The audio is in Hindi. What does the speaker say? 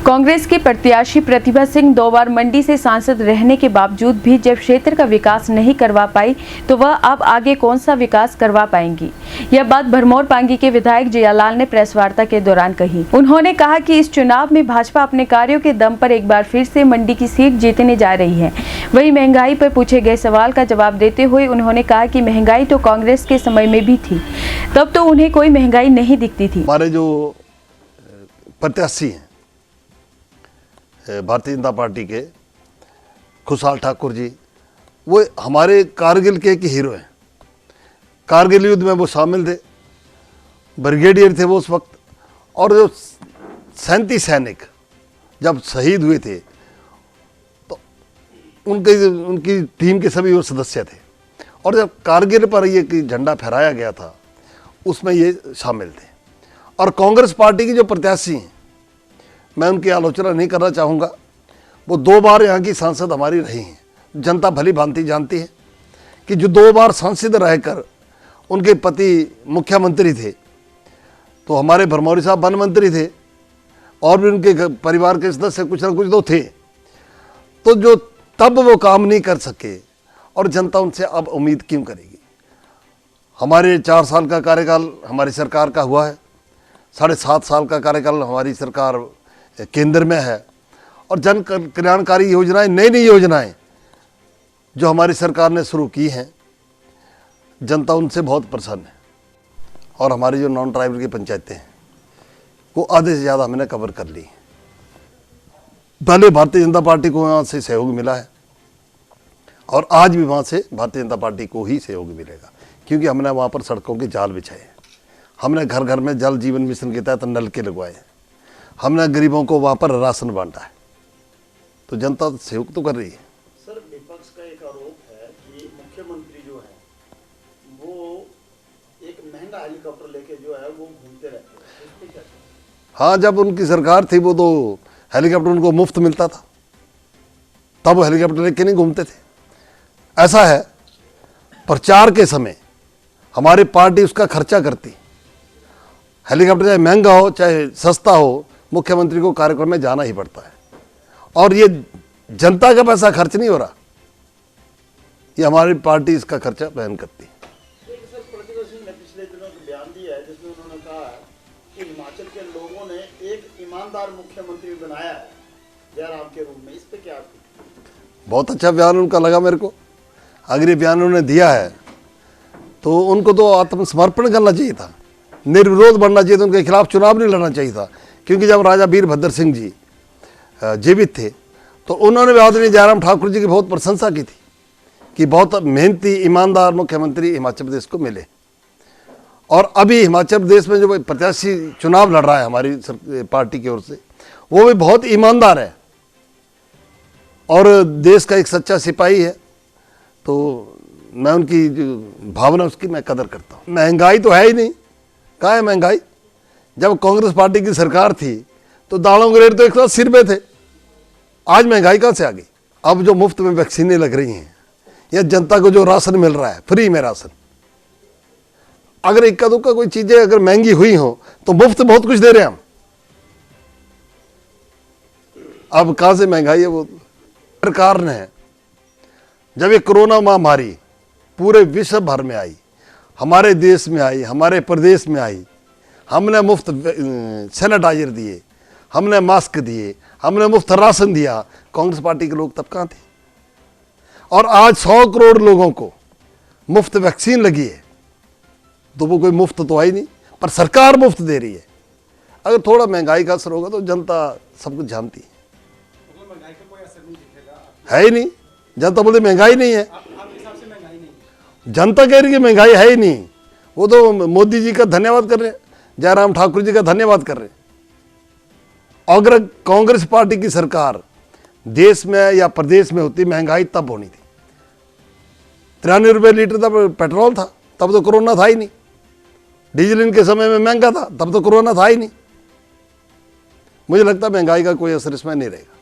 कांग्रेस की प्रत्याशी प्रतिभा सिंह 2 बार मंडी से सांसद रहने के बावजूद भी जब क्षेत्र का विकास नहीं करवा पाई तो वह अब आगे कौन सा विकास करवा पाएंगी। यह बात भरमौर पांगी के विधायक जियालाल ने प्रेस वार्ता के दौरान कही। उन्होंने कहा कि इस चुनाव में भाजपा अपने कार्यों के दम पर एक बार फिर से मंडी की सीट जीतने जा रही है। वहीं महंगाई पर पूछे गए सवाल का जवाब देते हुए उन्होंने कहा कि महंगाई तो कांग्रेस के समय में भी थी, तब तो उन्हें कोई महंगाई नहीं दिखती थी। हमारे जो प्रत्याशी हैं भारतीय जनता पार्टी के खुशहाल ठाकुर जी, वो हमारे कारगिल के एक हीरो हैं। कारगिल युद्ध में वो शामिल थे, ब्रिगेडियर थे वो उस वक्त, और जो 37 सैनिक जब शहीद हुए थे तो उनकी टीम के सभी वो सदस्य थे, और जब कारगिल पर ये झंडा फहराया गया था उसमें ये शामिल थे। और कांग्रेस पार्टी की जो प्रत्याशी हैं, मैं उनकी आलोचना नहीं करना चाहूँगा, वो 2 बार यहाँ की सांसद हमारी रही हैं। जनता भली भांति जानती है कि जो 2 बार सांसद रहकर उनके पति मुख्यमंत्री थे, तो हमारे भरमौरी साहब वन मंत्री थे, और भी उनके परिवार के सदस्य कुछ ना कुछ तो थे, तो जो तब वो काम नहीं कर सके और जनता उनसे अब उम्मीद क्यों करेगी। हमारे 4 साल का कार्यकाल हमारी सरकार का हुआ है, 7.5 साल का कार्यकाल हमारी सरकार केंद्र में है, और जन कल्याणकारी योजनाएं, नई नई योजनाएं जो हमारी सरकार ने शुरू की हैं, जनता उनसे बहुत प्रसन्न है। और हमारी जो नॉन ट्राइबल की पंचायतें हैं वो आधे से ज़्यादा हमने कवर कर ली। पहले भारतीय जनता पार्टी को वहाँ से सहयोग मिला है, और आज भी वहाँ से भारतीय जनता पार्टी को ही सहयोग मिलेगा, क्योंकि हमने वहाँ पर सड़कों के जाल बिछाए हैं, हमने घर घर में जल जीवन मिशन के तहत नलके लगवाए हैं, हमने गरीबों को वहाँ पर राशन बांटा है, तो जनता सहयोग तो कर रही है। सर, विपक्ष का एक आरोप है कि मुख्यमंत्री जो है वो एक महंगा हेलीकॉप्टर लेके जो है वो घूमते रहते हैं, इस पे क्या? हाँ, जब उनकी सरकार थी वो तो हेलीकॉप्टर उनको मुफ्त मिलता था, तब वो हेलीकॉप्टर लेके नहीं घूमते थे। ऐसा है, प्रचार के समय हमारी पार्टी उसका खर्चा करती। हेलीकॉप्टर चाहे महंगा हो चाहे सस्ता हो, मुख्यमंत्री को कार्यक्रम में जाना ही पड़ता है, और ये जनता का पैसा खर्च नहीं हो रहा, ये हमारी पार्टी इसका खर्चा वहन करती है। सर, प्रतिभा सिंह ने पिछले दिनों एक बयान दिया है जिसमें उन्होंने कहा है कि हिमाचल के लोगों ने एक ईमानदार मुख्यमंत्री बनाया है जयराम के रूप में, इस पे क्या आपकी? बहुत अच्छा बयान उनका लगा मेरे को। अगर ये बयान उन्होंने दिया है तो उनको तो आत्मसमर्पण करना चाहिए था, निर्विरोध बनना चाहिए था, उनके खिलाफ चुनाव नहीं लड़ना चाहिए था। क्योंकि जब राजा वीरभद्र सिंह जी जीवित थे तो उन्होंने भी आदरणीय जयराम ठाकुर जी की बहुत प्रशंसा की थी कि बहुत मेहनती ईमानदार मुख्यमंत्री हिमाचल प्रदेश को मिले। और अभी हिमाचल प्रदेश में जो प्रत्याशी चुनाव लड़ रहा है हमारी पार्टी की ओर से, वो भी बहुत ईमानदार है और देश का एक सच्चा सिपाही है, तो मैं उनकी जो भावना उसकी मैं कदर करता हूँ। महंगाई तो है ही नहीं, कहाँ है महंगाई? जब कांग्रेस पार्टी की सरकार थी तो दालों के रेट तो 180 रुपये थे, आज महंगाई कहाँ से आ गई? अब जो मुफ्त में वैक्सीनें लग रही हैं या जनता को जो राशन मिल रहा है, फ्री में राशन, अगर इक्का दुक्का कोई चीजें अगर महंगी हुई हो तो मुफ्त बहुत कुछ दे रहे हैं हम। अब कहाँ से महंगाई है? वो सरकार ने, जब ये कोरोना महामारी पूरे विश्व भर में आई, हमारे देश में आई, हमारे प्रदेश में आई, हमने मुफ्त सैनिटाइजर दिए, हमने मास्क दिए, हमने मुफ्त राशन दिया। कांग्रेस पार्टी के लोग तब कहाँ थे? और आज 100 करोड़ लोगों को मुफ्त वैक्सीन लगी है, तो वो कोई मुफ्त तो आई नहीं, पर सरकार मुफ्त दे रही है। अगर थोड़ा महंगाई का असर होगा तो जनता सब कुछ जानती है। महंगाई का कोई असर नहीं दिखेगा? है ही नहीं, जनता बोलती महंगाई नहीं है। आपके हिसाब से महंगाई नहीं? जनता कह रही है महंगाई है ही नहीं। वो तो मोदी जी का धन्यवाद कर रहे हैं, जयराम ठाकुर जी का धन्यवाद कर रहे हैं। अगर कांग्रेस पार्टी की सरकार देश में या प्रदेश में होती, महंगाई तब होनी थी। 93 रुपये लीटर तब पेट्रोल था, तब तो कोरोना था ही नहीं। डीजल इनके समय में महंगा था, तब तो कोरोना था ही नहीं। मुझे लगता है महंगाई का कोई असर इसमें नहीं रहेगा।